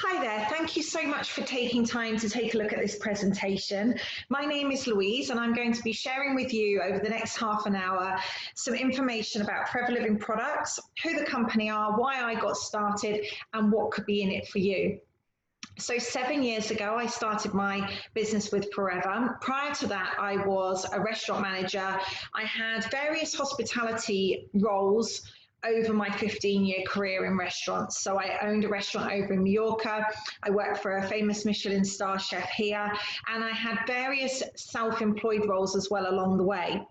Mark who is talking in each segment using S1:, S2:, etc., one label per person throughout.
S1: Hi there, thank you so much for taking time to take a look at this presentation. My name is Louise and I'm going to be sharing with you over the next half an hour some information about Forever Living products, who the company are, why I got started and what could be in it for you. So 7 years ago, I started my business with Forever. Prior to that, I was a restaurant manager. I had various hospitality roles over my 15-year career in restaurants. So I owned a restaurant over in Mallorca. I worked for a famous Michelin star chef here, and I had various self-employed roles as well along the way.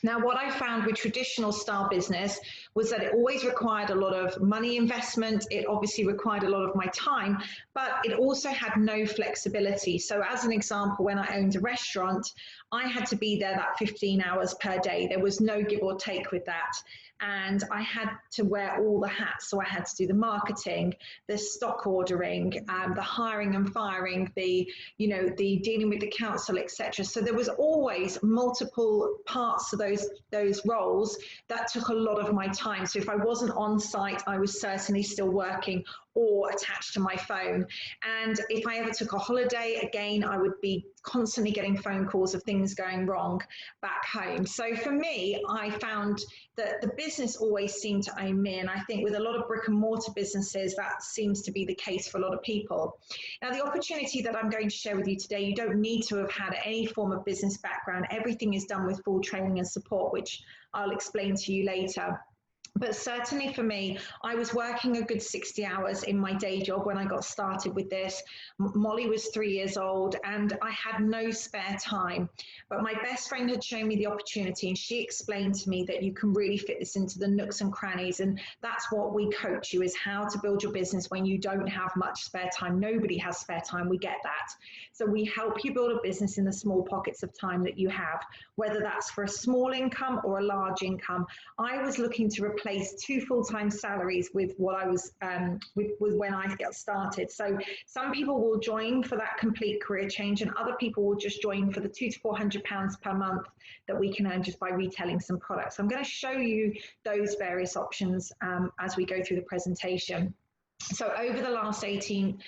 S1: Now, what I found with traditional style business was that it always required a lot of money investment. It obviously required a lot of my time, but it also had no flexibility. So as an example, when I owned a restaurant, I had to be there that 15 hours per day. There was no give or take with that. And I had to wear all the hats. So I had to do the marketing, the stock ordering, the hiring and firing, the dealing with the council, etc. So there was always multiple parts to those roles that took a lot of my time. So if I wasn't on site, I was certainly still working or attached to my phone. And if I ever took a holiday, again, I would be constantly getting phone calls of things going wrong back home. So for me, I found that the business always seemed to own me. And I think with a lot of brick and mortar businesses, that seems to be the case for a lot of people. Now, the opportunity that I'm going to share with you today, you don't need to have had any form of business background. Everything is done with full training and support, which I'll explain to you later. But certainly for me, I was working a good 60 hours in my day job when I got started with this. Molly was 3 years old and I had no spare time. But my best friend had shown me the opportunity and she explained to me that you can really fit this into the nooks and crannies. And that's what we coach you, is how to build your business when you don't have much spare time. Nobody has spare time, we get that. So we help you build a business in the small pockets of time that you have, whether that's for a small income or a large income. I was looking to replace 2 full-time salaries with what I was with when I got started. So some people will join for that complete career change, and other people will just join for the £200 to £400 per month that we can earn just by retailing some products. I'm going to show you those various options as we go through the presentation. So over the last 18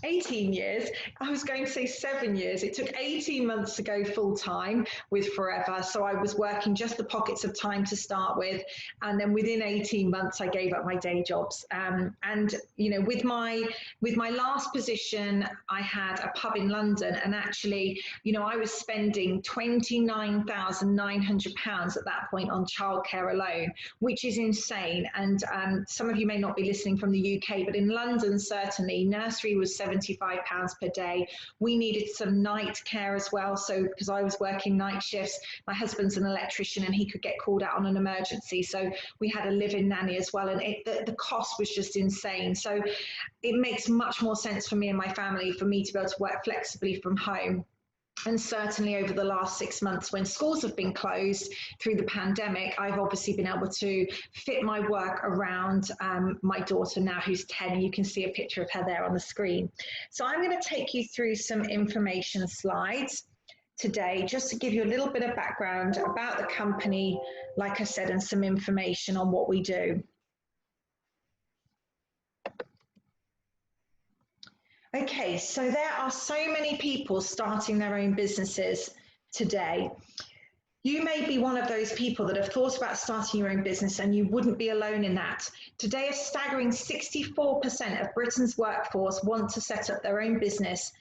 S1: years, I was going to say 7 years, it took 18 months to go full time with Forever. So I was working just the pockets of time to start with. And then within 18 months, I gave up my day jobs. And, you know, with my last position, I had a pub in London, and actually, you know, I was spending £29,900 at that point on childcare alone, which is insane. And some of you may not be listening from the UK, but in London, certainly, nursery was £75 per day. We needed some night care as well. So because I was working night shifts, my husband's an electrician and he could get called out on an emergency. So we had a live-in nanny as well. And the cost was just insane. So it makes much more sense for me and my family for me to be able to work flexibly from home. And certainly over the last 6 months, when schools have been closed through the pandemic, I've obviously been able to fit my work around my daughter now, who's 10. You can see a picture of her there on the screen. So I'm going to take you through some information slides today, just to give you a little bit of background about the company, like I said, and some information on what we do. Okay, so there are so many people starting their own businesses today. You may be one of those people that have thought about starting your own business, and you wouldn't be alone in that. Today, a staggering 64% of Britain's workforce want to set up their own business,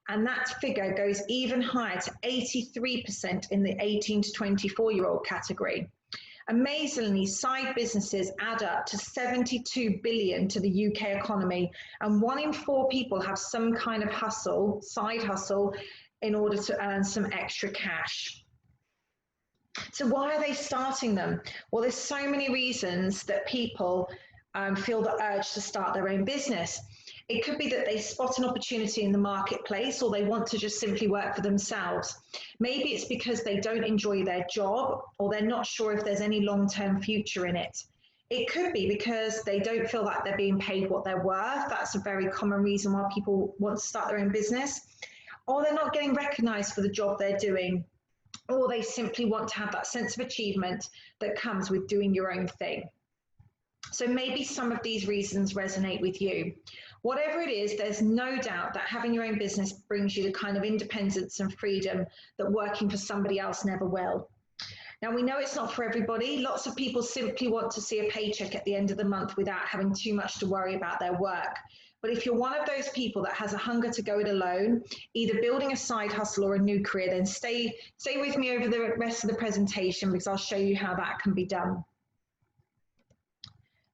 S1: and that figure goes even higher to 83% in the 18 to 24-year-old category. Amazingly, side businesses add up to 72 billion to the UK economy, and 1 in 4 people have some kind of hustle, side hustle, in order to earn some extra cash. So why are they starting them? Well, there's so many reasons that people feel the urge to start their own business. It could be that they spot an opportunity in the marketplace, or they want to just simply work for themselves. Maybe it's because they don't enjoy their job, or they're not sure if there's any long-term future in it. It could be because they don't feel like they're being paid what they're worth. That's a very common reason why people want to start their own business. Or they're not getting recognized for the job they're doing. Or they simply want to have that sense of achievement that comes with doing your own thing. So maybe some of these reasons resonate with you. Whatever it is, there's no doubt that having your own business brings you the kind of independence and freedom that working for somebody else never will. Now, we know it's not for everybody. Lots of people simply want to see a paycheck at the end of the month without having too much to worry about their work. But if you're one of those people that has a hunger to go it alone, either building a side hustle or a new career, then stay with me over the rest of the presentation, because I'll show you how that can be done.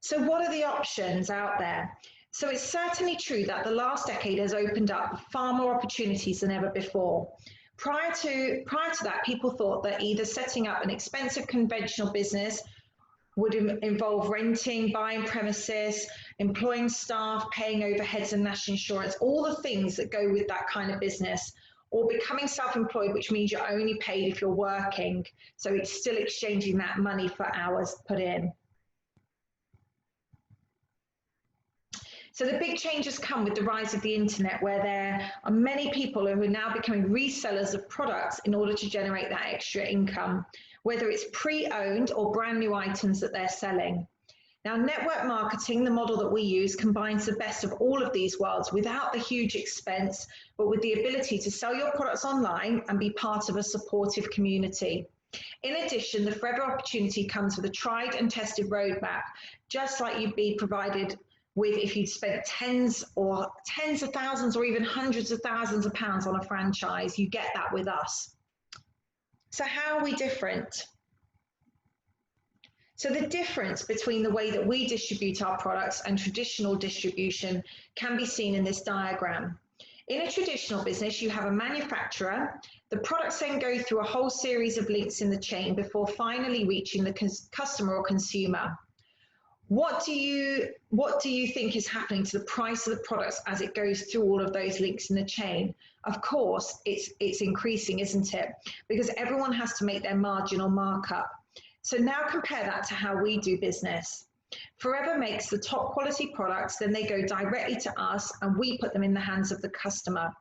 S1: So what are the options out there? So it's certainly true that the last decade has opened up far more opportunities than ever before. Prior to that, people thought that either setting up an expensive conventional business would involve renting, buying premises, employing staff, paying overheads and national insurance, all the things that go with that kind of business, or becoming self-employed, which means you're only paid if you're working. So it's still exchanging that money for hours put in. So the big changes come with the rise of the internet, where there are many people who are now becoming resellers of products in order to generate that extra income, whether it's pre-owned or brand new items that they're selling. Now, network marketing, the model that we use, combines the best of all of these worlds without the huge expense, but with the ability to sell your products online and be part of a supportive community. In addition, the forever opportunity comes with a tried and tested roadmap, just like you'd be provided with if you'd spent tens of thousands or even hundreds of thousands of pounds on a franchise. You get that with us. So how are we different? So the difference between the way that we distribute our products and traditional distribution can be seen in this diagram. In a traditional business, you have a manufacturer. The products then go through a whole series of links in the chain before finally reaching the customer or consumer. What do you think is happening to the price of the products as it goes through all of those links in the chain? Of course, it's increasing, isn't it? Because everyone has to make their marginal markup. So now compare that to how we do business. Forever makes the top quality products, then they go directly to us and we put them in the hands of the customer,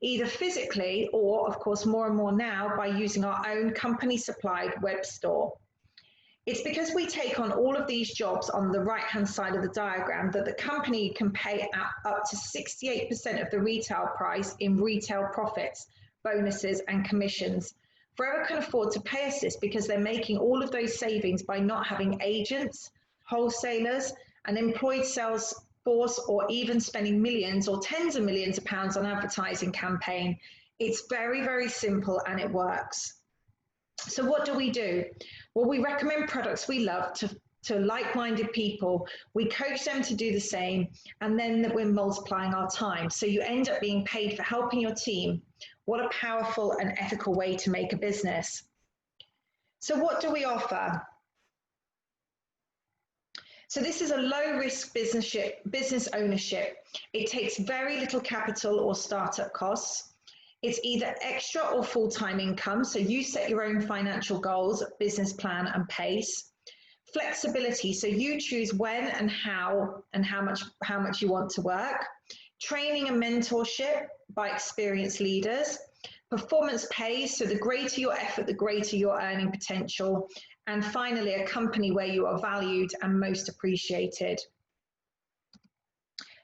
S1: either physically or, of course, more and more now by using our own company supplied web store. It's because we take on all of these jobs on the right-hand side of the diagram that the company can pay up to 68% of the retail price in retail profits, bonuses, and commissions. Forever can afford to pay us this because they're making all of those savings by not having agents, wholesalers, an employed sales force, or even spending millions or tens of millions of pounds on advertising campaign. It's very, very simple and it works. So what do we do? Well, we recommend products we love to like-minded people. We coach them to do the same, and then we're multiplying our time. So you end up being paid for helping your team. What a powerful and ethical way to make a business. So what do we offer? So this is a low-risk business ownership. It takes very little capital or startup costs. It's either extra or full-time income, so you set your own financial goals, business plan, and pace. Flexibility, so you choose when and how much you want to work. Training and mentorship by experienced leaders. Performance pay, so the greater your effort, the greater your earning potential. And finally, a company where you are valued and most appreciated.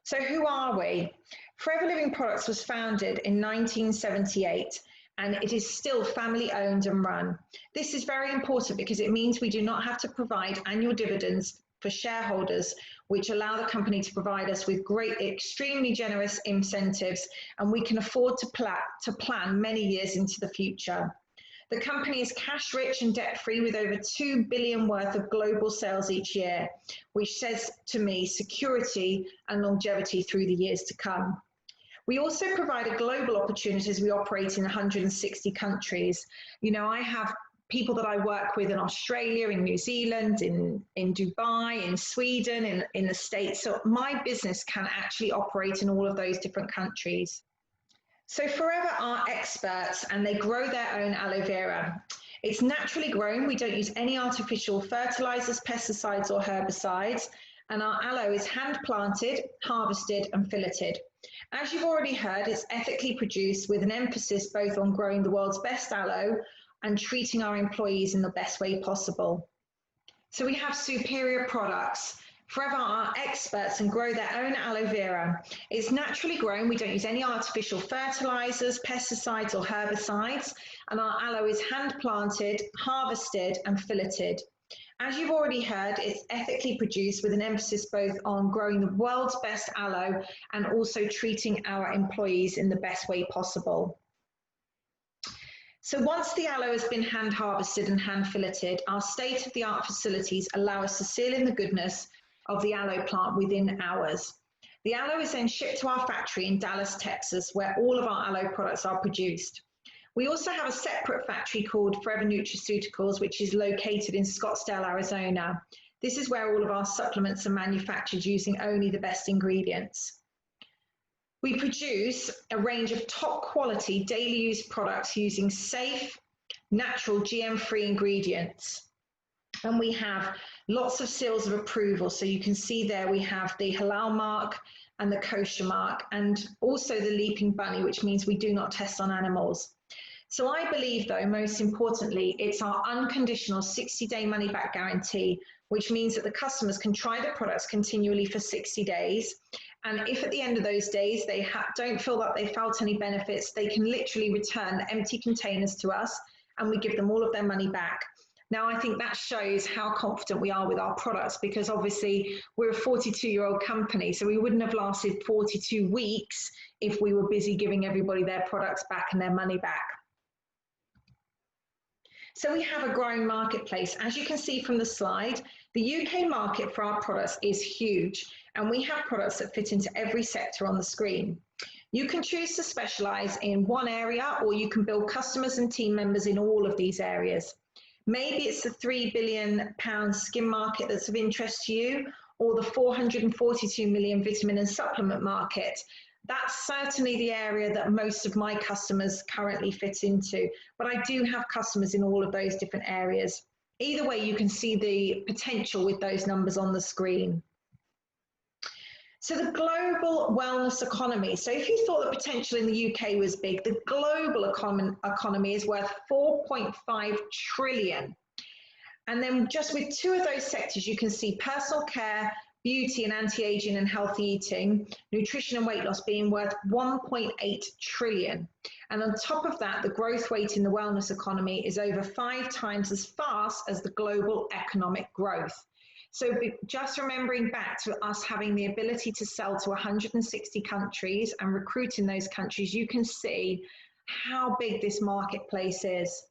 S1: So who are we? Forever Living Products was founded in 1978 and it is still family owned and run. This is very important because it means we do not have to provide annual dividends for shareholders, which allow the company to provide us with extremely generous incentives, and we can afford to plan many years into the future. The company is cash rich and debt free with over 2 billion worth of global sales each year, which says to me security and longevity through the years to come. We also provide a global opportunity as we operate in 160 countries. You know, I have people that I work with in Australia, in New Zealand, in Dubai, in Sweden, in the States. So my business can actually operate in all of those different countries. So Forever are experts and they grow their own aloe vera. It's naturally grown. We don't use any artificial fertilizers, pesticides, or herbicides. And our aloe is hand planted, harvested, and filleted. As you've already heard, it's ethically produced with an emphasis both on growing the world's best aloe and treating our employees in the best way possible. So we have superior products. Forever are experts and grow their own aloe vera. It's naturally grown. We don't use any artificial fertilizers, pesticides, or herbicides. And our aloe is hand planted, harvested, and filleted. As you've already heard, it's ethically produced with an emphasis both on growing the world's best aloe and also treating our employees in the best way possible. So once the aloe has been hand harvested and hand filleted, our state-of-the-art facilities allow us to seal in the goodness of the aloe plant within hours. The aloe is then shipped to our factory in Dallas, Texas, where all of our aloe products are produced. We also have a separate factory called Forever Nutraceuticals, which is located in Scottsdale, Arizona. This is where all of our supplements are manufactured using only the best ingredients. We produce a range of top quality daily use products using safe, natural, GM-free ingredients. And we have lots of seals of approval. So you can see there we have the halal mark and the kosher mark, and also the leaping bunny, which means we do not test on animals. So I believe, though, most importantly, it's our unconditional 60-day money-back guarantee, which means that the customers can try the products continually for 60 days. And if at the end of those days they don't feel that they felt any benefits, they can literally return the empty containers to us and we give them all of their money back. Now, I think that shows how confident we are with our products, because obviously we're a 42-year-old company, so we wouldn't have lasted 42 weeks if we were busy giving everybody their products back and their money back. So we have a growing marketplace. As you can see from the slide, the UK market for our products is huge, and we have products that fit into every sector on the screen. You can choose to specialize in one area, or you can build customers and team members in all of these areas. Maybe it's the £3 billion skin market that's of interest to you, or the 442 million vitamin and supplement market. That's certainly the area that most of my customers currently fit into, but I do have customers in all of those different areas. Either way, you can see the potential with those numbers on the screen. So the global wellness economy. So if you thought the potential in the UK was big, the global economy is worth 4.5 trillion. And then just with two of those sectors, you can see personal care, beauty and anti-aging and healthy eating, nutrition and weight loss being worth 1.8 trillion. And on top of that, the growth rate in the wellness economy is over 5 times as fast as the global economic growth. So just remembering back to us having the ability to sell to 160 countries and recruit in those countries, you can see how big this marketplace is.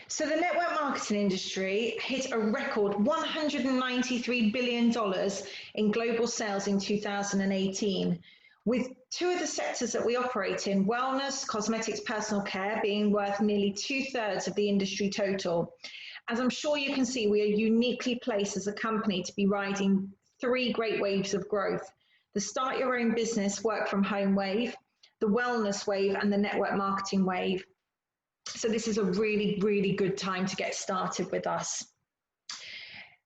S1: So the network marketing industry hit a record $193 billion in global sales in 2018, with two of the sectors that we operate in, wellness, cosmetics, personal care, being worth nearly 2/3 of the industry total. As I'm sure you can see, we are uniquely placed as a company to be riding 3 great waves of growth: the start your own business, work from home wave, the wellness wave, and the network marketing wave. So this is a really, really good time to get started with us.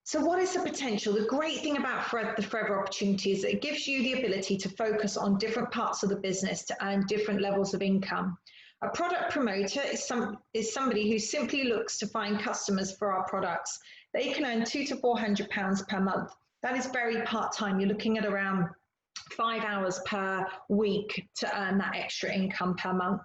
S1: So what is the potential? The great thing about the Forever opportunity is that it gives you the ability to focus on different parts of the business to earn different levels of income. A product promoter is somebody who simply looks to find customers for our products. They can earn £200 to £400 per month. That is very part-time. You're looking at around 5 hours per week to earn that extra income per month.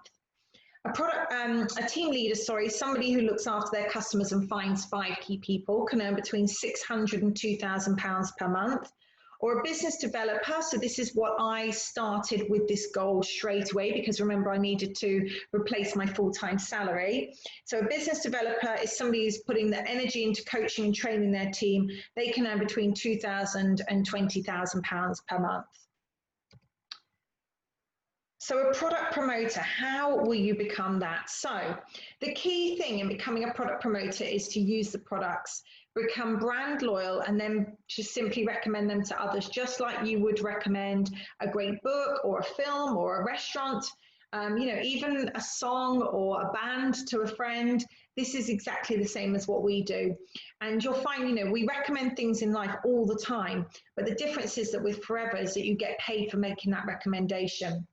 S1: A team leader, somebody who looks after their customers and finds 5 key people, can earn between £600 and £2,000 per month. Or a business developer, so this is what I started with this goal straight away, because remember I needed to replace my full-time salary. So a business developer is somebody who's putting their energy into coaching and training their team. They can earn between £2,000 and £20,000 per month. So a product promoter, how will you become that? So the key thing in becoming a product promoter is to use the products, become brand loyal, and then just simply recommend them to others, just like you would recommend a great book or a film or a restaurant, even a song or a band to a friend. This is exactly the same as what we do. And you'll find, we recommend things in life all the time, but the difference is that with Forever is that you get paid for making that recommendation.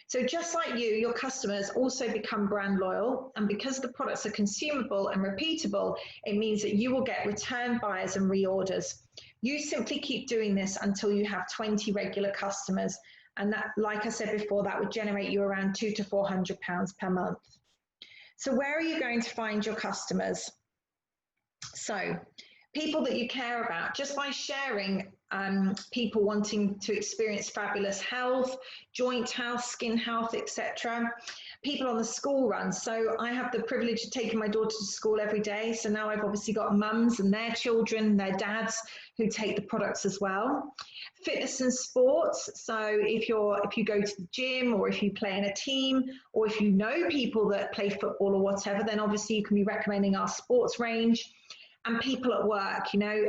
S1: So just like you, your customers also become brand loyal, and because the products are consumable and repeatable, it means that you will get return buyers and reorders. You simply keep doing this until you have 20 regular customers. And that, like I said before, that would generate you around £200 to £400 per month. So where are you going to find your customers? So people that you care about, just by sharing people wanting to experience fabulous health, joint health, skin health, etc. People on the school run. So I have the privilege of taking my daughter to school every day. So now I've obviously got mums and their children, their dads who take the products as well. Fitness and sports. So if you go to the gym, or if you play in a team, or if you know people that play football or whatever, then obviously you can be recommending our sports range. And people at work, you know,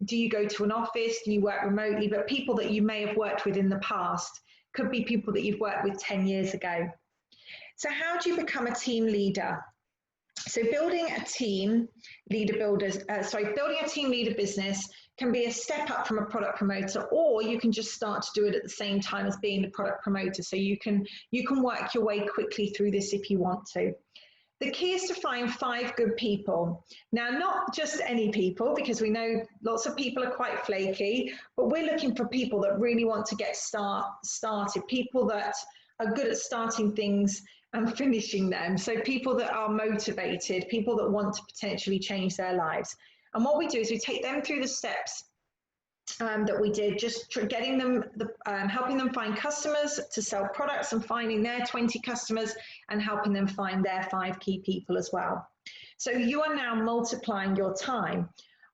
S1: do you go to an office? Do you work remotely? But people that you may have worked with in the past, could be people that you've worked with 10 years ago. So how do you become a team leader? So building a team leader business can be a step up from a product promoter, or you can just start to do it at the same time as being the product promoter. So you can work your way quickly through this if you want to. The key is to find 5 good people. Now, not just any people, because we know lots of people are quite flaky, but we're looking for people that really want to get started, people that are good at starting things and finishing them. So people that are motivated, people that want to potentially change their lives. And what we do is we take them through the steps that we did, just getting them, helping them find customers to sell products, and finding their 20 customers and helping them find their 5 key people as well. So you are now multiplying your time.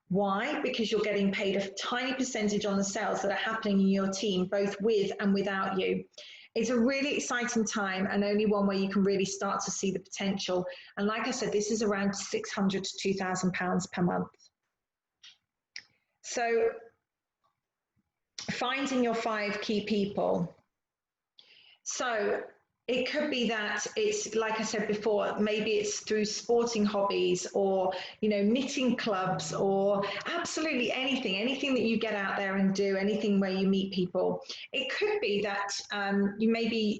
S1: Why? Because you're getting paid a tiny percentage on the sales that are happening in your team, both with and without you. It's a really exciting time, and only one where you can really start to see the potential. And like I said, this is around £600 to £2,000 per month. So finding your 5 key people. So it could be that it's, like I said before, maybe it's through sporting hobbies, or, you know, knitting clubs, or absolutely anything that you get out there and do, anything where you meet people. It could be that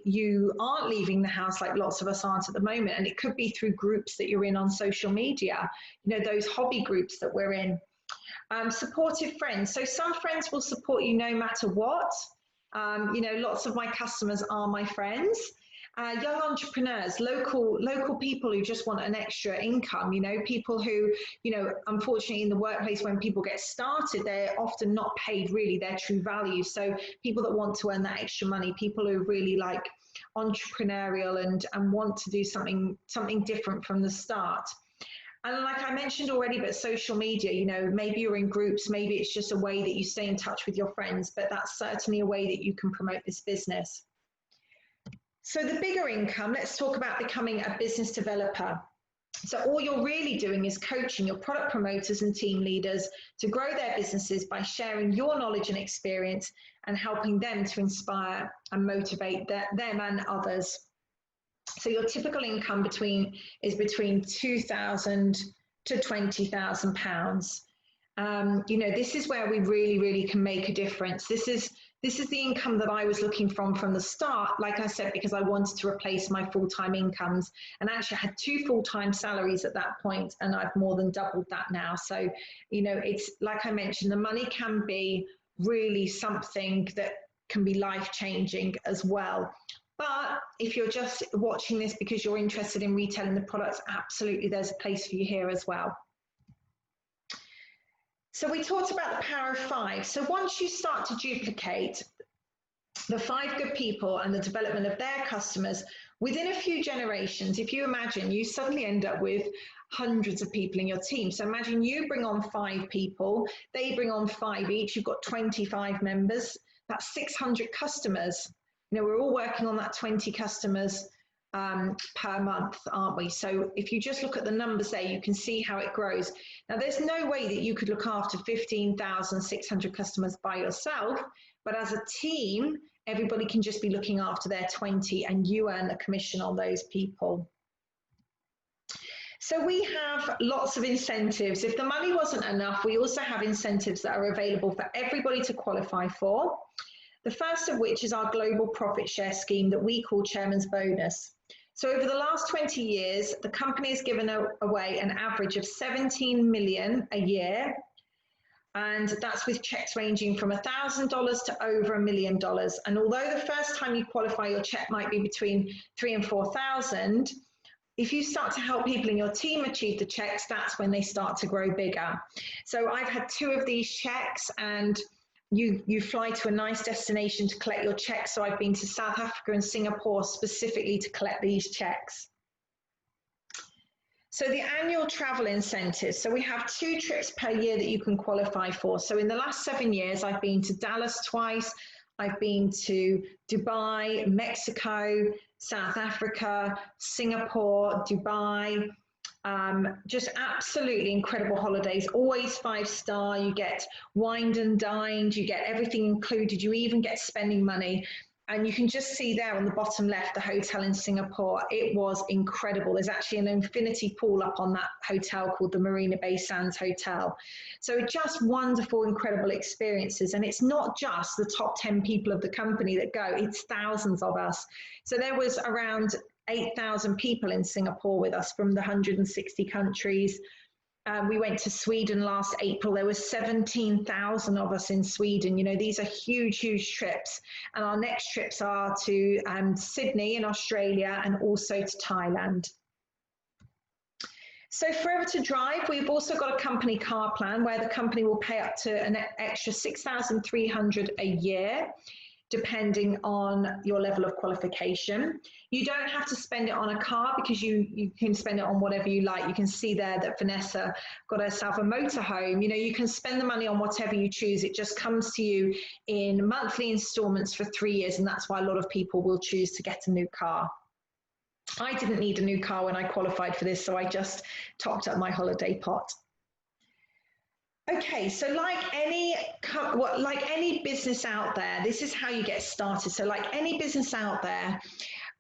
S1: you aren't leaving the house, like lots of us aren't at the moment, and it could be through groups that you're in on social media, you know, those hobby groups that we're in. Supportive friends. So some friends will support you no matter what. You know, lots of my customers are my friends. Young entrepreneurs, local people who just want an extra income, you know, people who, you know, unfortunately in the workplace when people get started, they're often not paid really their true value. So people that want to earn that extra money, people who are really like entrepreneurial and want to do something different from the start. And like I mentioned already, but social media, you know, maybe you're in groups, maybe it's just a way that you stay in touch with your friends, but that's certainly a way that you can promote this business. So the bigger income, let's talk about becoming a business developer. So all you're really doing is coaching your product promoters and team leaders to grow their businesses by sharing your knowledge and experience and helping them to inspire and motivate them and others. So your typical income is between £2,000 to £20,000. You know, this is where we really can make a difference. This is the income that I was looking from the start, like I said, because I wanted to replace my full-time incomes. And actually I had 2 full-time salaries at that point, and I've more than doubled that now. So, you know, it's like I mentioned, the money can be really something that can be life-changing as well. But if you're just watching this because you're interested in retailing the products, absolutely there's a place for you here as well. So we talked about the power of 5. So once you start to duplicate the 5 good people and the development of their customers within a few generations, if you imagine, you suddenly end up with hundreds of people in your team. So imagine you bring on 5 people, they bring on 5 each, you've got 25 members, that's 600 customers. You know, we're all working on that 20 customers per month, aren't we? So if you just look at the numbers there, you can see how it grows. Now, there's no way that you could look after 15,600 customers by yourself, but as a team, everybody can just be looking after their 20 and you earn a commission on those people. So we have lots of incentives. If the money wasn't enough, we also have incentives that are available for everybody to qualify for. The first of which is our global profit share scheme that we call Chairman's Bonus. So over the last 20 years, the company has given away an average of 17 million a year And that's with checks ranging from $1,000 to over $1 million. And although the first time you qualify, your check might be between 3,000 and 4,000, if you start to help people in your team achieve the checks, that's when they start to grow bigger. So I've had 2 of these checks, and you fly to a nice destination to collect your checks. So I've been to South Africa and Singapore specifically to collect these checks. So the annual travel incentives. So we have 2 trips per year that you can qualify for. So in the last 7 years, I've been to Dallas twice. I've been to Dubai, Mexico, South Africa, Singapore, Dubai. Just absolutely incredible holidays, always 5-star. You get wined and dined, you get everything included, you even get spending money. And you can just see there on the bottom left, the hotel in Singapore. It was incredible. There's actually an infinity pool up on that hotel called the Marina Bay Sands Hotel. So just wonderful, incredible experiences. And it's not just the top 10 people of the company that go, it's thousands of us. So there was around 8,000 people in Singapore with us from the 160 countries. We went to Sweden last April. There was 17,000 of us in Sweden. You know, these are huge, huge trips. And our next trips are to Sydney in Australia and also to Thailand. So Forever to Drive, we've also got a company car plan where the company will pay up to an extra $6,300 a year, depending on your level of qualification. You don't have to spend it on a car because you can spend it on whatever you like. You can see there that Vanessa got herself a motorhome. You know, you can spend the money on whatever you choose. It just comes to you in monthly installments for 3 years, and that's why a lot of people will choose to get a new car. I didn't need a new car when I qualified for this, so I just topped up my holiday pot. Okay, so like any business out there, this is how you get started. So like any business out there,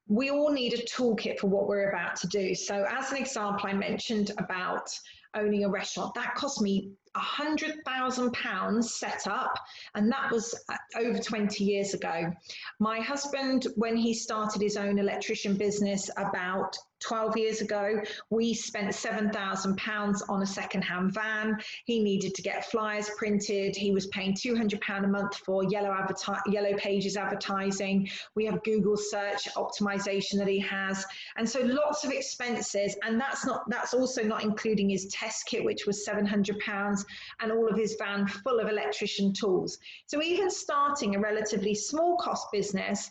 S1: we all need a toolkit for what we're about to do. So as an example, I mentioned about owning a restaurant. That cost me £100,000 set up, and that was over 20 years ago. My husband, when he started his own electrician business about 12 years ago, we spent £7,000 on a second-hand van. He needed to get flyers printed. He was paying £200 a month for yellow pages advertising. We have Google search optimization that he has. And so lots of expenses. And that's also not including his test kit, which was £700, and all of his van full of electrician tools. So even starting a relatively small cost business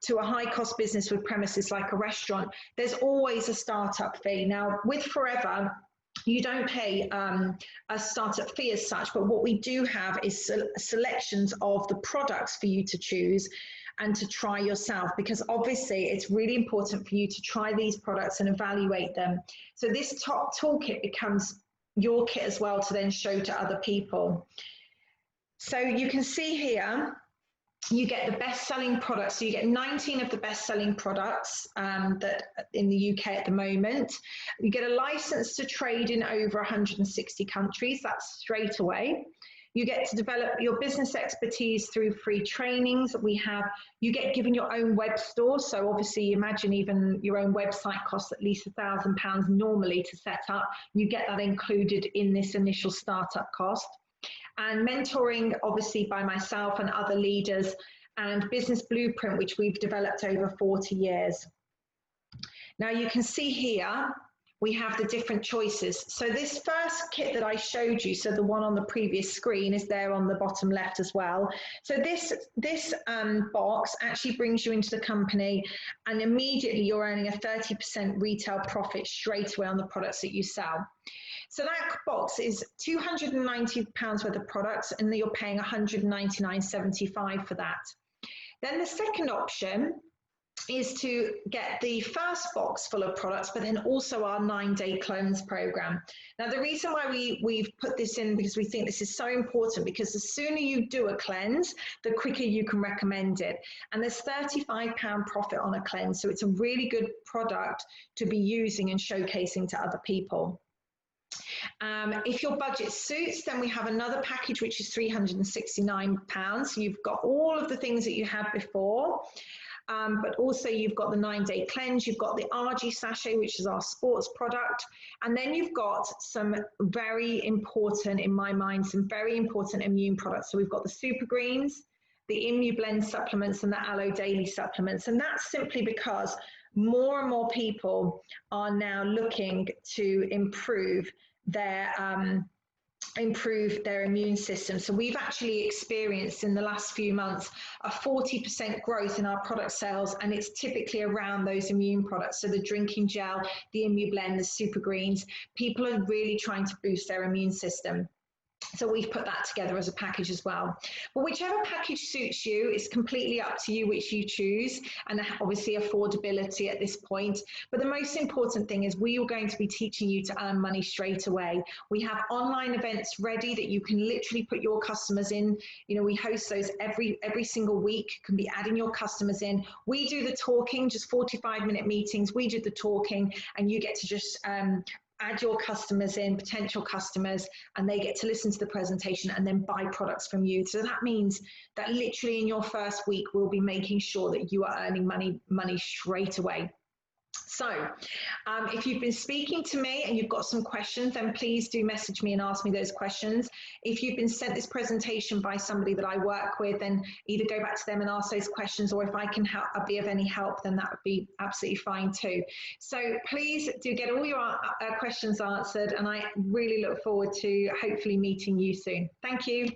S1: to a high cost business with premises like a restaurant, there's always a startup fee. Now with Forever, you don't pay a startup fee as such, but what we do have is selections of the products for you to choose and to try yourself, because obviously it's really important for you to try these products and evaluate them. So this top toolkit becomes your kit as well to then show to other people. So you can see here, you get the best-selling products. So you get 19 of the best-selling products that in the UK at the moment. You get a license to trade in over 160 countries. That's straight away. You get to develop your business expertise through free trainings. You get given your own web store. So obviously imagine even your own website costs at least £1,000 normally to set up. You get that included in this initial startup cost. And mentoring, obviously, by myself and other leaders, and business blueprint, which we've developed over 40 years. Now you can see here, we have the different choices. So this first kit that I showed you, so the one on the previous screen is there on the bottom left as well. So this box actually brings you into the company, and immediately you're earning a 30% retail profit straight away on the products that you sell. So that box is £290 worth of products, and you're paying £199.75 for that. Then the second option is to get the first box full of products, but then also our 9-day clones program. Now, the reason why we've put this in, because we think this is so important, because the sooner you do a cleanse, the quicker you can recommend it. And there's £35 profit on a cleanse. So it's a really good product to be using and showcasing to other people. If your budget suits, then we have another package, which is £369. You've got all of the things that you had before. but also you've got the 9-day cleanse, you've got the RG sachet, which is our sports product, and then you've got some very important, in my mind, some very important immune products. So we've got the super greens, the ImmuBlend supplements, and the Aloe Daily supplements, and that's simply because more and more people are now looking to improve their immune system. So we've actually experienced in the last few months a 40% growth in our product sales, and it's typically around those immune products. So the drinking gel, the ImmuBlend, the super greens, people are really trying to boost their immune system. So we've put that together as a package as well. But whichever package suits you, it's completely up to you which you choose, and obviously affordability at this point. But the most important thing is we are going to be teaching you to earn money straight away. We have online events ready that you can literally put your customers in. You know, we host those every single week. You can be adding your customers in. We do the talking, just 45-minute meetings. We do the talking, and you get to just add your customers in, potential customers, and they get to listen to the presentation and then buy products from you. So that means that literally in your first week, we'll be making sure that you are earning money straight away. So if you've been speaking to me and you've got some questions, then please do message me and ask me those questions. If you've been sent this presentation by somebody that I work with, then either go back to them and ask those questions, or if I can be of any help, then that would be absolutely fine too. So please do get all your questions answered, and I really look forward to hopefully meeting you soon. Thank you.